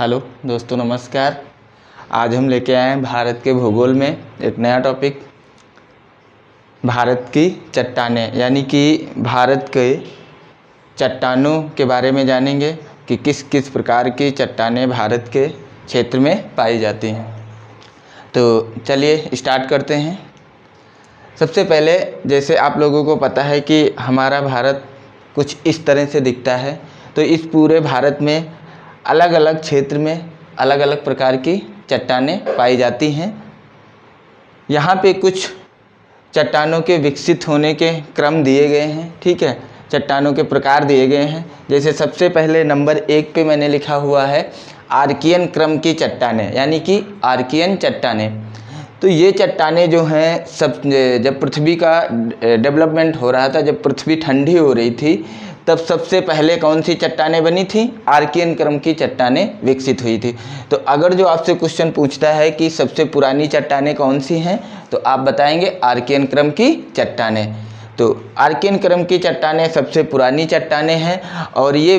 Hello दोस्तों, नमस्कार। आज हम लेके आए हैं भारत के भूगोल में एक नया टॉपिक, भारत की चट्टानें, यानी कि भारत के चट्टानों के बारे में जानेंगे कि किस किस प्रकार की चट्टानें भारत के क्षेत्र में पाई जाती हैं। तो चलिए स्टार्ट करते हैं। सबसे पहले, जैसे आप लोगों को पता है कि हमारा भारत कुछ इस तरह से दिखता है, तो इस पूरे भारत में अलग अलग क्षेत्र में अलग अलग प्रकार की चट्टानें पाई जाती हैं। यहाँ पे कुछ चट्टानों के विकसित होने के क्रम दिए गए हैं, ठीक है, चट्टानों के प्रकार दिए गए हैं। जैसे सबसे पहले नंबर 1 पे मैंने लिखा हुआ है आर्कियन क्रम की चट्टानें, यानी कि आर्कियन चट्टानें। तो ये चट्टानें जो हैं, सब जब पृथ्वी का डेवलपमेंट हो रहा था, जब पृथ्वी ठंडी हो रही थी, तब सबसे पहले कौन सी चट्टानें बनी थी? आर्कियन क्रम की चट्टानें विकसित हुई थी। तो अगर जो आपसे क्वेश्चन पूछता है कि सबसे पुरानी चट्टानें कौन सी हैं, तो आप बताएंगे आर्कियन क्रम की चट्टानें। तो आर्कियन क्रम की चट्टानें सबसे पुरानी चट्टानें हैं और ये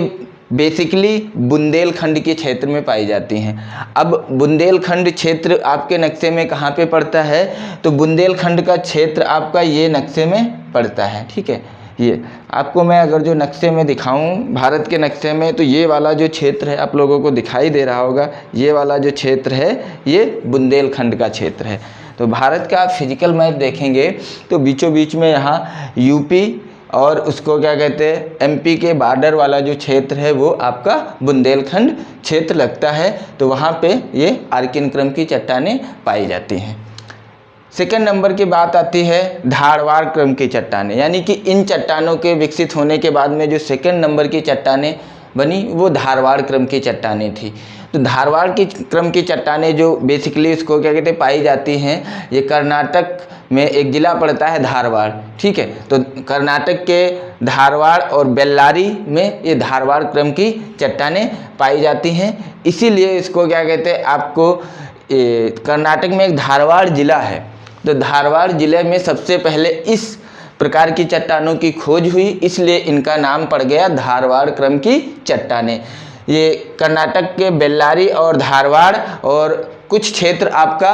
बेसिकली बुंदेलखंड के क्षेत्र में पाई जाती हैं। अब बुंदेलखंड क्षेत्र आपके नक्शे में कहाँ पे पड़ता है? तो बुंदेलखंड का क्षेत्र आपका ये नक्शे में पड़ता है, ठीक है। ये आपको मैं अगर जो नक्शे में दिखाऊं भारत के नक्शे में, तो ये वाला जो क्षेत्र है आप लोगों को दिखाई दे रहा होगा, ये वाला जो क्षेत्र है ये बुंदेलखंड का क्षेत्र है। तो भारत का आप फिजिकल मैप देखेंगे तो बीचों बीच में यहाँ यूपी और उसको क्या कहते हैं, एमपी के बॉर्डर वाला जो क्षेत्र है वो आपका बुंदेलखंड क्षेत्र लगता है। तो वहाँ पे ये आर्कियन क्रम की चट्टानें पाई जाती हैं। सेकेंड नंबर की बात आती है धारवाड़ क्रम की चट्टानें, यानी कि इन चट्टानों के विकसित होने के बाद में जो सेकेंड नंबर की चट्टानें बनी वो धारवाड़ क्रम की चट्टानें थी। तो धारवाड़ की क्रम की चट्टानें जो बेसिकली इसको क्या कहते हैं पाई जाती हैं, ये कर्नाटक में एक ज़िला पड़ता है धारवाड़, ठीक है। तो कर्नाटक के धारवाड़ और बेल्लारी में ये धारवाड़ क्रम की चट्टानें पाई जाती हैं। इसीलिए इसको क्या कहते हैं, आपको कर्नाटक में एक धारवाड़ ज़िला है, तो धारवाड़ ज़िले में सबसे पहले इस प्रकार की चट्टानों की खोज हुई, इसलिए इनका नाम पड़ गया धारवाड़ क्रम की चट्टानें। ये कर्नाटक के बेल्लारी और धारवाड़ और कुछ क्षेत्र आपका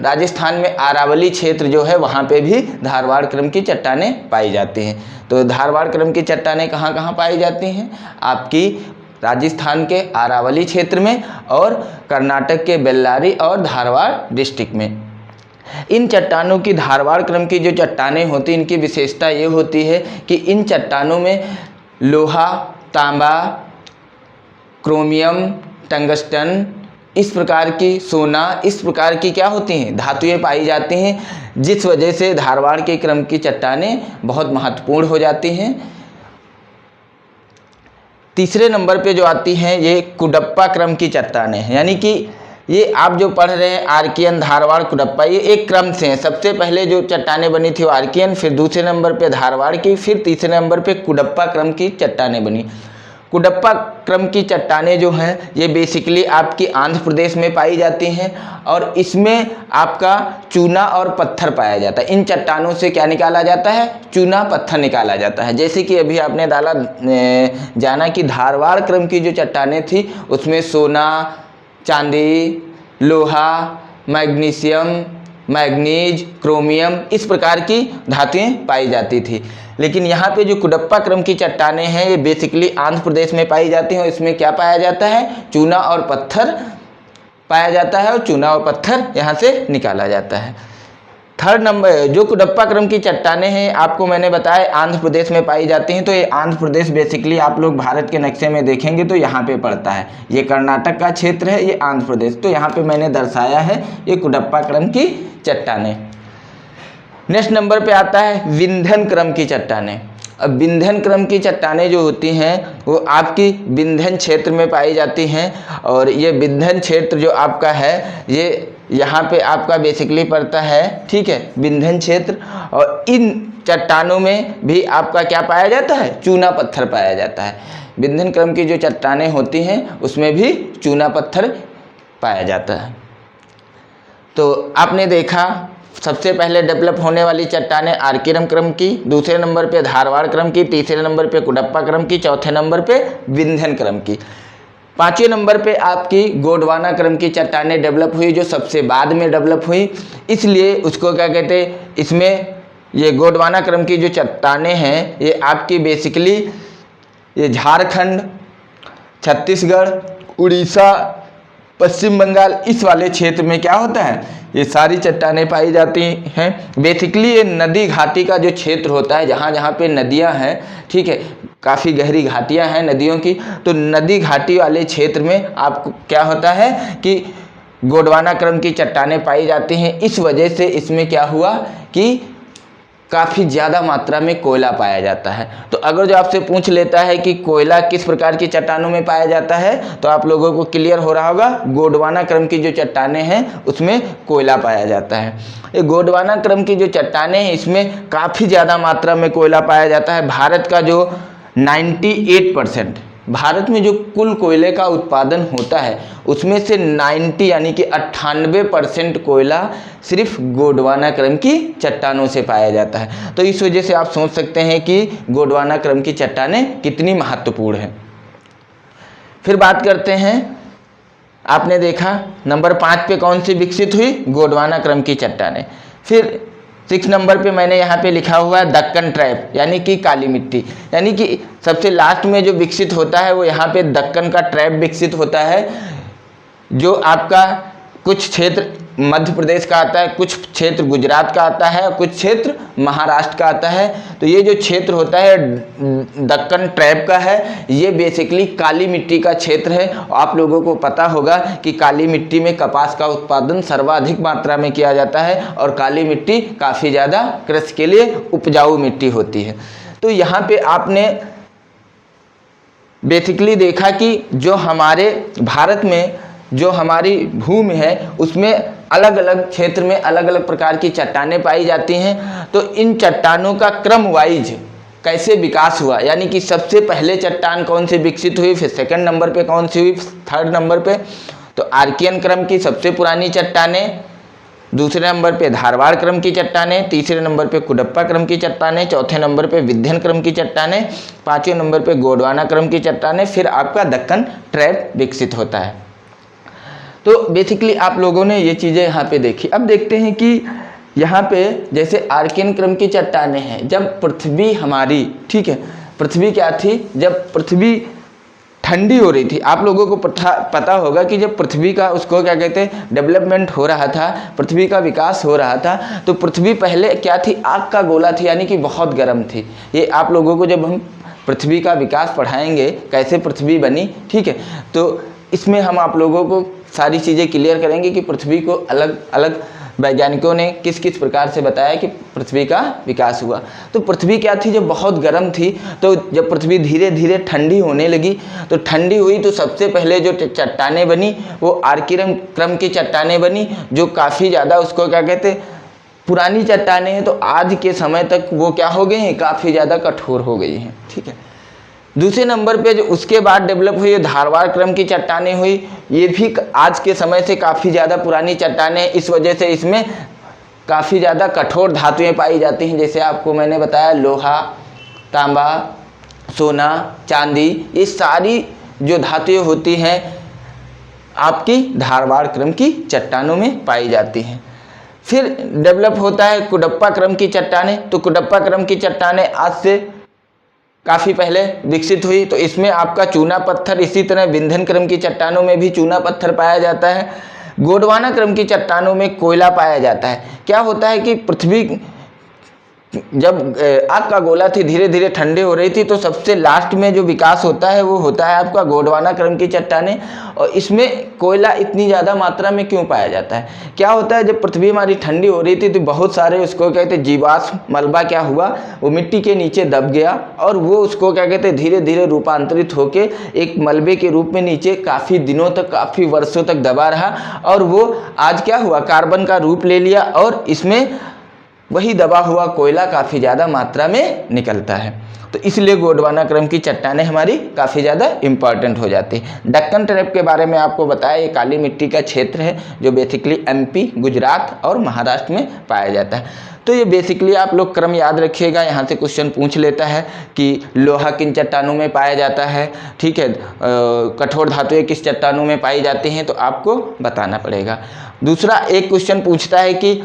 राजस्थान में अरावली क्षेत्र जो है, वहाँ पे भी धारवाड़ क्रम की चट्टानें पाई जाती हैं। तो धारवाड़ क्रम की चट्टानें कहाँ कहाँ पाई जाती हैं? आपकी राजस्थान के अरावली क्षेत्र में और कर्नाटक के बेल्लारी और धारवाड़ डिस्ट्रिक्ट में। इन चट्टानों की धारवाड़ क्रम की जो चट्टानें होती हैं, इनकी विशेषता ये होती है कि इन चट्टानों में लोहा, तांबा, क्रोमियम, टंगस्टन, इस प्रकार की सोना, इस प्रकार की क्या होती हैं, धातुएं पाई जाती हैं, जिस वजह से धारवाड़ के क्रम की चट्टानें बहुत महत्वपूर्ण हो जाती हैं। तीसरे नंबर पे जो आती हैं ये कुडप्पा क्रम की चट्टानें हैं, यानी कि ये आप जो पढ़ रहे हैं आर्कियन, धारवाड़, कुडप्पा, ये एक क्रम से हैं। सबसे पहले जो चट्टानें बनी थी वो आर्कियन, फिर दूसरे नंबर पे धारवाड़ की, फिर तीसरे नंबर पे कुडप्पा क्रम की चट्टानें बनी। कुडप्पा क्रम की चट्टानें जो हैं ये बेसिकली आपकी आंध्र प्रदेश में पाई जाती हैं और इसमें आपका चूना और पत्थर पाया जाता है। इन चट्टानों से क्या निकाला जाता है? चूना, पत्थर निकाला जाता है। जैसे कि अभी आपने जाना कि धारवाड़ क्रम की जो चट्टानें थी उसमें सोना, चांदी, लोहा, मैग्नीशियम, मैग्नीज, क्रोमियम, इस प्रकार की धातुएं पाई जाती थी। लेकिन यहाँ पे जो कुडप्पा क्रम की चट्टानें हैं ये बेसिकली आंध्र प्रदेश में पाई जाती हैं और इसमें क्या पाया जाता है? चूना और पत्थर पाया जाता है और चूना और पत्थर यहाँ से निकाला जाता है। थर्ड नंबर जो कुडप्पा क्रम की चट्टानें हैं आपको मैंने बताया आंध्र प्रदेश में पाई जाती हैं। तो ये आंध्र प्रदेश बेसिकली आप लोग भारत के नक्शे में देखेंगे तो यहाँ पे पड़ता है। ये कर्नाटक का क्षेत्र है, ये आंध्र प्रदेश, तो यहाँ पे मैंने दर्शाया है ये कुडप्पा क्रम की चट्टानें। नेक्स्ट नंबर पे आता है विंध्यन क्रम की चट्टानें। अब विंध्यन क्रम की चट्टानें जो होती हैं वो आपकी विंध्यन क्षेत्र में पाई जाती हैं और ये विंध्यन क्षेत्र जो आपका है ये यहाँ पे आपका बेसिकली पड़ता है, ठीक है, विंध्यन क्षेत्र। और इन चट्टानों में भी आपका क्या पाया जाता है? चूना पत्थर पाया जाता है। विंध्यन क्रम की जो चट्टानें होती हैं उसमें भी चूना पत्थर पाया जाता है। तो आपने देखा सबसे पहले डेवलप होने वाली चट्टानें आर्कियन क्रम की, दूसरे नंबर पे धारवाड़ क्रम की, तीसरे नंबर पे कुडप्पा क्रम की, चौथे नंबर पे विंध्यन क्रम की। 5वें नंबर पे आपकी गोंडवाना क्रम की चट्टानें डेवलप हुई, जो सबसे बाद में डेवलप हुई, इसलिए उसको क्या कहते हैं, इसमें ये गोंडवाना क्रम की जो चट्टानें हैं ये आपकी बेसिकली ये झारखंड, छत्तीसगढ़, उड़ीसा, पश्चिम बंगाल इस वाले क्षेत्र में क्या होता है, ये सारी चट्टानें पाई जाती हैं। बेसिकली ये नदी घाटी का जो क्षेत्र होता है, जहाँ जहाँ पे नदियाँ हैं, ठीक है, काफ़ी गहरी घाटियाँ हैं नदियों की, तो नदी घाटी वाले क्षेत्र में आपको क्या होता है कि गोंडवाना क्रम की चट्टानें पाई जाती हैं। इस वजह से इसमें क्या हुआ कि काफ़ी ज़्यादा मात्रा में कोयला पाया जाता है। तो अगर जो आपसे पूछ लेता है कि कोयला किस प्रकार की चट्टानों में पाया जाता है, तो आप लोगों को क्लियर हो रहा होगा, गोंडवाना क्रम की जो चट्टानें हैं उसमें कोयला पाया जाता है। ये गोंडवाना क्रम की जो चट्टानें हैं इसमें काफ़ी ज़्यादा मात्रा में कोयला पाया जाता है। भारत का जो 98%, भारत में जो कुल कोयले का उत्पादन होता है उसमें से 90 यानी कि 98% कोयला सिर्फ गोंडवाना क्रम की चट्टानों से पाया जाता है। तो इस वजह से आप सोच सकते हैं कि गोंडवाना क्रम की चट्टानें कितनी महत्वपूर्ण हैं। फिर बात करते हैं, आपने देखा नंबर 5 पे कौन सी विकसित हुई, गोंडवाना क्रम की चट्टानें। फिर 6 नंबर पे मैंने यहाँ पे लिखा हुआ है दक्कन ट्रैप, यानी कि काली मिट्टी, यानी कि सबसे लास्ट में जो विकसित होता है वो यहाँ पे दक्कन का ट्रैप विकसित होता है, जो आपका कुछ क्षेत्र मध्य प्रदेश का आता है, कुछ क्षेत्र गुजरात का आता है, कुछ क्षेत्र महाराष्ट्र का आता है। तो ये जो क्षेत्र होता है दक्कन ट्रैप का है, ये बेसिकली काली मिट्टी का क्षेत्र है। आप लोगों को पता होगा कि काली मिट्टी में कपास का उत्पादन सर्वाधिक मात्रा में किया जाता है और काली मिट्टी काफ़ी ज़्यादा कृषि के लिए उपजाऊ मिट्टी होती है। तो यहाँ पे आपने बेसिकली देखा कि जो हमारे भारत में जो हमारी भूमि है उसमें अलग अलग क्षेत्र में अलग अलग प्रकार की चट्टानें पाई जाती हैं। तो इन चट्टानों का क्रम वाइज कैसे विकास हुआ, यानी कि सबसे पहले चट्टान कौन सी विकसित हुई, फिर सेकंड नंबर पे कौन सी हुई, थर्ड नंबर पे तो आर्कियन क्रम की सबसे पुरानी चट्टानें, दूसरे नंबर पे धारवाड़ क्रम की चट्टानें, तीसरे नंबर पे कुडप्पा क्रम की चट्टानें, चौथे नंबर पे विंध्यन क्रम की चट्टानें, पाँचवें नंबर पे गोंडवाना क्रम की चट्टानें, फिर आपका दक्कन ट्रैप विकसित होता है। तो बेसिकली आप लोगों ने ये चीज़ें यहाँ पे देखी। अब देखते हैं कि यहाँ पे जैसे आर्कियन क्रम की चट्टानें हैं, जब पृथ्वी हमारी, ठीक है, पृथ्वी क्या थी, जब पृथ्वी ठंडी हो रही थी, आप लोगों को पता होगा कि जब पृथ्वी का उसको क्या कहते हैं डेवलपमेंट हो रहा था, पृथ्वी का विकास हो रहा था, तो पृथ्वी पहले क्या थी, आग का गोला थी, यानी कि बहुत गर्म थी। ये आप लोगों को जब हम पृथ्वी का विकास पढ़ाएंगे कैसे पृथ्वी बनी, ठीक है, तो इसमें हम आप लोगों को सारी चीज़ें क्लियर करेंगे कि पृथ्वी को अलग अलग वैज्ञानिकों ने किस किस प्रकार से बताया कि पृथ्वी का विकास हुआ। तो पृथ्वी क्या थी, जब बहुत गर्म थी, तो जब पृथ्वी धीरे धीरे ठंडी होने लगी, तो ठंडी हुई तो सबसे पहले जो चट्टानें बनी वो आर्कियन क्रम की चट्टानें बनी, जो काफ़ी ज़्यादा उसको क्या कहते पुरानी चट्टानें हैं। तो आज के समय तक वो क्या हो गई हैं, काफ़ी ज़्यादा कठोर हो गई हैं, ठीक है। दूसरे नंबर पे जो उसके बाद डेवलप हुई धारवाड़ क्रम की चट्टानें हुई, ये भी आज के समय से काफ़ी ज़्यादा पुरानी चट्टानें, इस वजह से इसमें काफ़ी ज़्यादा कठोर धातुएं पाई जाती हैं, जैसे आपको मैंने बताया लोहा, तांबा, सोना, चांदी, ये सारी जो धातुएं होती हैं आपकी धारवाड़ क्रम की चट्टानों में पाई जाती हैं। फिर डेवलप होता है कुडप्पा क्रम की चट्टानें। तो कुडप्पा क्रम की चट्टानें आज से काफ़ी पहले विकसित हुई, तो इसमें आपका चूना पत्थर, इसी तरह विंध्यन क्रम की चट्टानों में भी चूना पत्थर पाया जाता है। गोंडवाना क्रम की चट्टानों में कोयला पाया जाता है। क्या होता है कि पृथ्वी जब आग का गोला थी, धीरे धीरे ठंडे हो रही थी, तो सबसे लास्ट में जो विकास होता है वो होता है आपका गोंडवाना क्रम की चट्टानें। और इसमें कोयला इतनी ज़्यादा मात्रा में क्यों पाया जाता है, क्या होता है, जब पृथ्वी हमारी ठंडी हो रही थी तो बहुत सारे उसको कहते हैं जीवाश्म मलबा क्या हुआ, वो मिट्टी के नीचे दब गया और वो उसको क्या कहते हैं धीरे धीरे रूपांतरित होकर एक मलबे के रूप में नीचे काफ़ी दिनों तक, काफ़ी वर्षों तक दबा रहा, और वो आज क्या हुआ, कार्बन का रूप ले लिया और इसमें वही दबा हुआ कोयला काफ़ी ज़्यादा मात्रा में निकलता है। तो इसलिए गोंडवाना क्रम की चट्टानें हमारी काफ़ी ज़्यादा इम्पॉर्टेंट हो जाती हैं। दक्कन ट्रैप के बारे में आपको बताया, ये काली मिट्टी का क्षेत्र है जो बेसिकली एमपी, गुजरात और महाराष्ट्र में पाया जाता है। तो ये बेसिकली आप लोग क्रम याद रखिएगा, यहाँ से क्वेश्चन पूछ लेता है कि लोहा किन चट्टानों में पाया जाता है, ठीक है, कठोर धातुएं किस चट्टानों में पाई जाती हैं, तो आपको बताना पड़ेगा। दूसरा एक क्वेश्चन पूछता है कि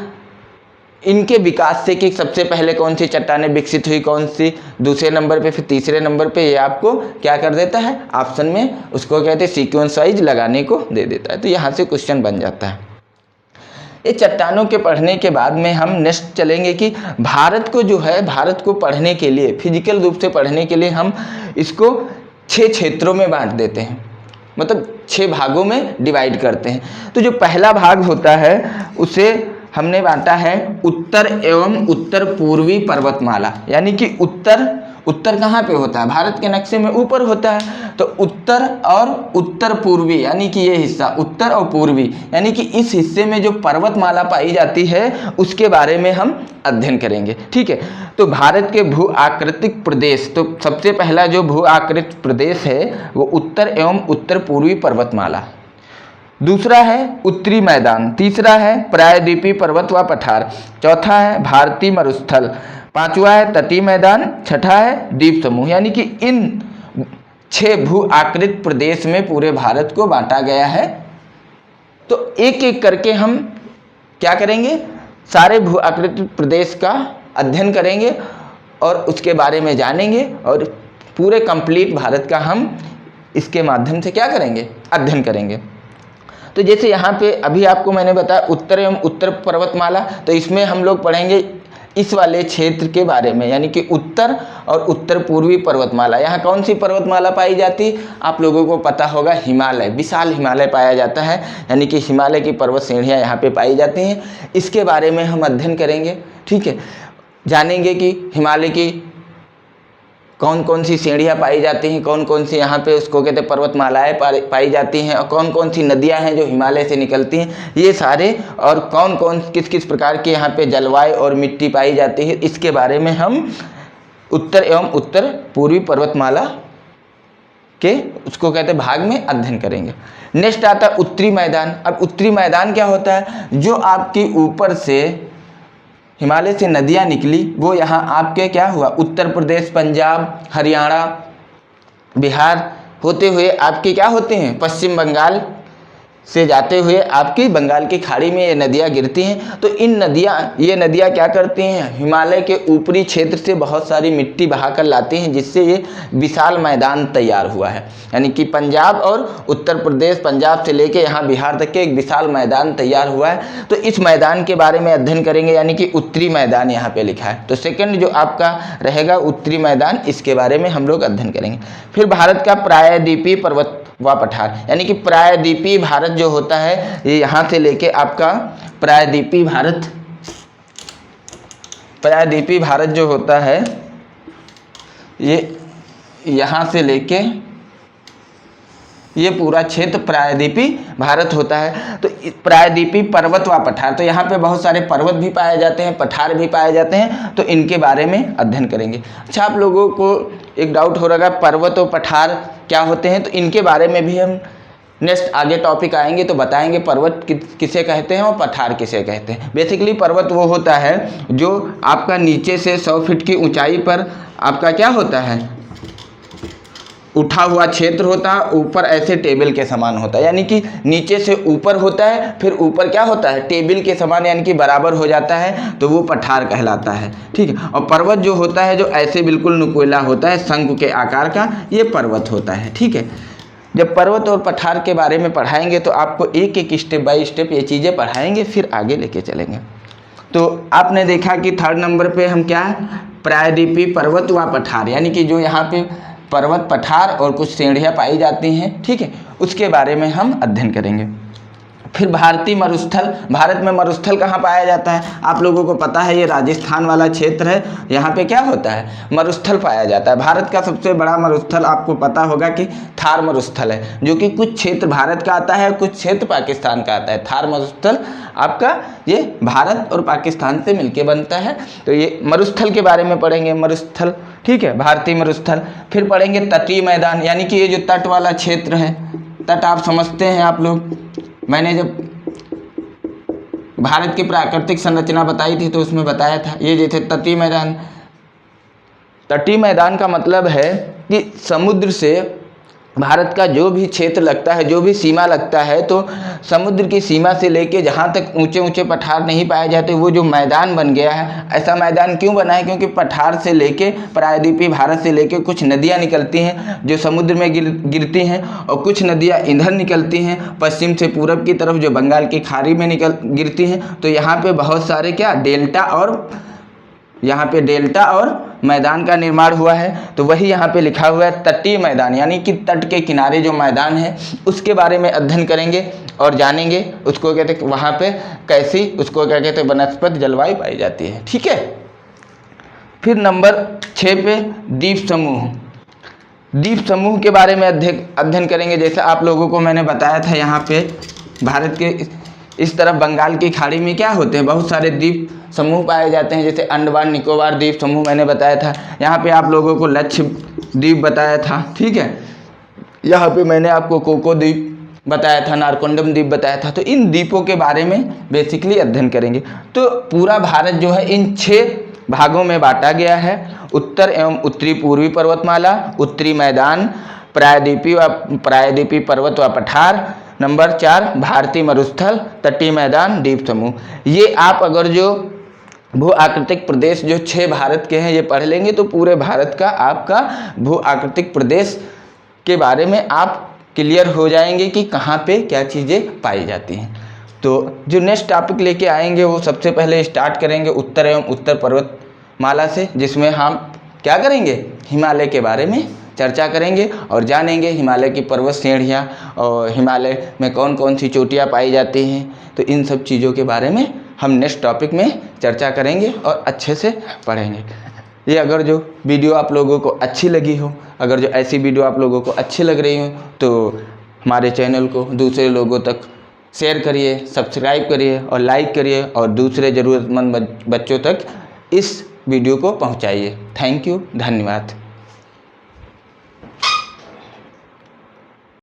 इनके विकास से कि सबसे पहले कौन सी चट्टानें विकसित हुई, कौन सी दूसरे नंबर पे, फिर तीसरे नंबर पे, ये आपको क्या कर देता है ऑप्शन में, उसको कहते हैं सीक्वेंस वाइज लगाने को दे देता है। तो यहाँ से क्वेश्चन बन जाता है। ये चट्टानों के पढ़ने के बाद में हम नेक्स्ट चलेंगे कि भारत को जो है, भारत को पढ़ने के लिए, फिजिकल रूप से पढ़ने के लिए हम इसको 6 क्षेत्रों में बांट देते हैं, मतलब 6 भागों में डिवाइड करते हैं। तो जो पहला भाग होता है उसे हमने बांटा है उत्तर एवं उत्तर पूर्वी पर्वतमाला, यानी कि उत्तर कहाँ पे होता है, भारत के नक्शे में ऊपर होता है। तो उत्तर और उत्तर पूर्वी, यानी कि ये हिस्सा उत्तर और पूर्वी, यानी कि इस हिस्से में जो पर्वतमाला पाई जाती है उसके बारे में हम अध्ययन करेंगे, ठीक है। तो भारत के भू आकृतिक प्रदेश, तो सबसे पहला जो भू आकृतिक प्रदेश है वो उत्तर एवं उत्तर पूर्वी पर्वतमाला, दूसरा है उत्तरी मैदान, तीसरा है प्रायद्वीपीय पर्वत व पठार, चौथा है भारतीय मरुस्थल, पांचवा है तटीय मैदान, छठा है द्वीप समूह। यानी कि इन 6 भू आकृत प्रदेश में पूरे भारत को बांटा गया है। तो एक एक करके हम क्या करेंगे, सारे भू आकृत प्रदेश का अध्ययन करेंगे और उसके बारे में जानेंगे और पूरे कंप्लीट भारत का हम इसके माध्यम से क्या करेंगे, अध्ययन करेंगे। तो जैसे यहाँ पे अभी आपको मैंने बताया उत्तर एवं उत्तर पर्वतमाला, तो इसमें हम लोग पढ़ेंगे इस वाले क्षेत्र के बारे में, यानी कि उत्तर और उत्तर पूर्वी पर्वतमाला। यहाँ कौन सी पर्वतमाला पाई जाती, आप लोगों को पता होगा, हिमालय, विशाल हिमालय पाया जाता है, यानी कि हिमालय की पर्वत श्रेणियाँ यहाँ पे पाई जाती हैं। इसके बारे में हम अध्ययन करेंगे, ठीक है। जानेंगे कि हिमालय की कौन कौन सी श्रेणियाँ पाई जाती हैं, कौन कौन सी यहाँ पे उसको कहते हैं पर्वतमालाएँ पाई जाती हैं, और कौन कौन सी नदियाँ हैं जो हिमालय से निकलती हैं, ये सारे, और कौन कौन किस किस प्रकार के यहाँ पे जलवायु और मिट्टी पाई जाती है, इसके बारे में हम उत्तर एवं उत्तर पूर्वी पर्वतमाला के उसको कहते हैं भाग में अध्ययन करेंगे। नेक्स्ट आता है उत्तरी मैदान। अब उत्तरी मैदान क्या होता है, जो आपके ऊपर से हिमालय से नदियाँ निकली वो यहाँ आपके क्या हुआ, उत्तर प्रदेश, पंजाब, हरियाणा, बिहार होते हुए आपके क्या होते हैं, पश्चिम बंगाल से जाते हुए आपकी बंगाल की खाड़ी में ये नदियाँ गिरती हैं। तो ये नदियाँ क्या करती हैं, हिमालय के ऊपरी क्षेत्र से बहुत सारी मिट्टी बहाकर लाती हैं, जिससे ये विशाल मैदान तैयार हुआ है। यानी कि पंजाब और उत्तर प्रदेश, पंजाब से लेके यहाँ बिहार तक के एक विशाल मैदान तैयार हुआ है। तो इस मैदान के बारे में अध्ययन करेंगे, यानी कि उत्तरी मैदान यहाँ पे लिखा है। तो सेकंड जो आपका रहेगा उत्तरी मैदान, इसके बारे में हम लोग अध्ययन करेंगे। फिर भारत का प्रायद्वीपीय पर्वत व पठार, यानी कि प्रायद्वीपीय भारत जो होता है ये यहाँ से लेके आपका प्रायद्वीपीय भारत जो होता है ये यहाँ से लेके ये पूरा क्षेत्र प्रायद्वीपीय भारत होता है। तो प्रायद्वीपीय पर्वत व पठार, तो यहाँ पे बहुत सारे पर्वत भी पाए जाते हैं, पठार भी पाए जाते हैं, तो इनके बारे में अध्ययन करेंगे। अच्छा, आप लोगों को एक डाउट हो रहा है पर्वत और पठार क्या होते हैं, तो इनके बारे में भी हम नेक्स्ट आगे टॉपिक आएंगे तो बताएंगे पर्वत किसे कहते हैं और पठार किसे कहते हैं। बेसिकली पर्वत वो होता है जो आपका नीचे से 100 फीट की ऊंचाई पर आपका क्या होता है, उठा हुआ क्षेत्र होता है, ऊपर ऐसे टेबल के समान होता है, यानी कि नीचे से ऊपर होता है, फिर ऊपर क्या होता है, टेबल के समान यानी कि बराबर हो जाता है, तो वो पठार कहलाता है, ठीक है। और पर्वत जो होता है जो ऐसे बिल्कुल नुकीला होता है, शंकु के आकार का, ये पर्वत होता है, ठीक है। जब पर्वत और पठार के बारे में पढ़ाएंगे तो आपको एक एक स्टेप बाय स्टेप ये चीज़ें पढ़ाएंगे, फिर आगे लेके चलेंगे। तो आपने देखा कि 3rd नंबर पे हम क्या है, प्रायद्वीपीय पर्वत व पठार, यानी कि जो यहाँ पे पर्वत, पठार और कुछ श्रेणियाँ पाई जाती हैं, ठीक है, उसके बारे में हम अध्ययन करेंगे। फिर भारतीय मरुस्थल, भारत में मरुस्थल कहाँ पाया जाता है? आप लोगों को पता है ये राजस्थान वाला क्षेत्र है, यहाँ पे क्या होता है? मरुस्थल पाया जाता है। भारत का सबसे बड़ा मरुस्थल आपको पता होगा कि थार मरुस्थल है, जो कि कुछ क्षेत्र भारत का आता है, कुछ क्षेत्र पाकिस्तान का आता है। थार मरुस्थल आपका ये भारत और पाकिस्तान से मिलके बनता है। तो ये मरुस्थल के बारे में पढ़ेंगे, मरुस्थल, ठीक है, भारतीय मरुस्थल। फिर पढ़ेंगे तटीय मैदान, यानी कि ये जो तट वाला क्षेत्र है, तट आप समझते हैं आप लोग। मैंने जब भारत की प्राकृतिक संरचना बताई थी तो उसमें बताया था ये जैसे तटीय मैदान। तटीय मैदान का मतलब है कि समुद्र से भारत का जो भी क्षेत्र लगता है, जो भी सीमा लगता है, तो समुद्र की सीमा से लेके जहाँ तक ऊंचे ऊंचे पठार नहीं पाए जाते, वो जो मैदान बन गया है। ऐसा मैदान क्यों बना है? क्योंकि पठार से लेके प्रायद्वीपीय भारत से लेके कुछ नदियाँ निकलती हैं जो समुद्र में गिरती हैं, और कुछ नदियाँ इधर निकलती हैं पश्चिम से पूरब की तरफ जो बंगाल की खाड़ी में गिरती हैं। तो यहाँ पे बहुत सारे क्या डेल्टा और यहाँ पे डेल्टा और मैदान का निर्माण हुआ है। तो वही यहाँ पे लिखा हुआ है तटीय मैदान, यानी कि तट के किनारे जो मैदान है उसके बारे में अध्ययन करेंगे और जानेंगे। उसको कहते हैं वहाँ पे कैसी, उसको क्या कहते हैं, वनस्पति जलवायु पाई जाती है, ठीक है। फिर नंबर 6 पे द्वीप समूह। द्वीप समूह के बारे में अध्ययन करेंगे। जैसे आप लोगों को मैंने बताया था, यहाँ पे भारत के इस तरफ बंगाल की खाड़ी में क्या होते हैं, बहुत सारे द्वीप समूह पाए जाते हैं। जैसे अंडमान निकोबार द्वीप समूह मैंने बताया था। यहाँ पे आप लोगों को लक्षद्वीप बताया था, ठीक है। यहाँ पे मैंने आपको कोको द्वीप बताया था, नारकोंडम द्वीप बताया था। तो इन द्वीपों के बारे में बेसिकली अध्ययन करेंगे। तो पूरा भारत जो है इन 6 भागों में बांटा गया है। उत्तर एवं उत्तरी पूर्वी पर्वतमाला, उत्तरी मैदान, प्रायद्वीपीय पर्वत व पठार, नंबर 4 भारतीय मरुस्थल, तटीय मैदान, द्वीप समूह। ये आप अगर जो भू आकृतिक प्रदेश जो 6 भारत के हैं ये पढ़ लेंगे तो पूरे भारत का आपका भू आकृतिक प्रदेश के बारे में आप क्लियर हो जाएंगे कि कहाँ पे क्या चीज़ें पाई जाती हैं। तो जो नेक्स्ट टॉपिक लेके आएंगे वो सबसे पहले स्टार्ट करेंगे उत्तर एवं उत्तर पर्वतमाला से, जिसमें हम क्या करेंगे, हिमालय के बारे में चर्चा करेंगे और जानेंगे हिमालय की पर्वत श्रेणियाँ और हिमालय में कौन कौन सी चोटियाँ पाई जाती हैं। तो इन सब चीज़ों के बारे में हम नेक्स्ट टॉपिक में चर्चा करेंगे और अच्छे से पढ़ेंगे। ये अगर जो वीडियो आप लोगों को अच्छी लगी हो, अगर जो ऐसी वीडियो आप लोगों को अच्छी लग रही हो, तो हमारे चैनल को दूसरे लोगों तक शेयर करिए, सब्सक्राइब करिए और लाइक करिए और दूसरे ज़रूरतमंद बच्चों तक इस वीडियो को पहुंचाइए। थैंक यू, धन्यवाद।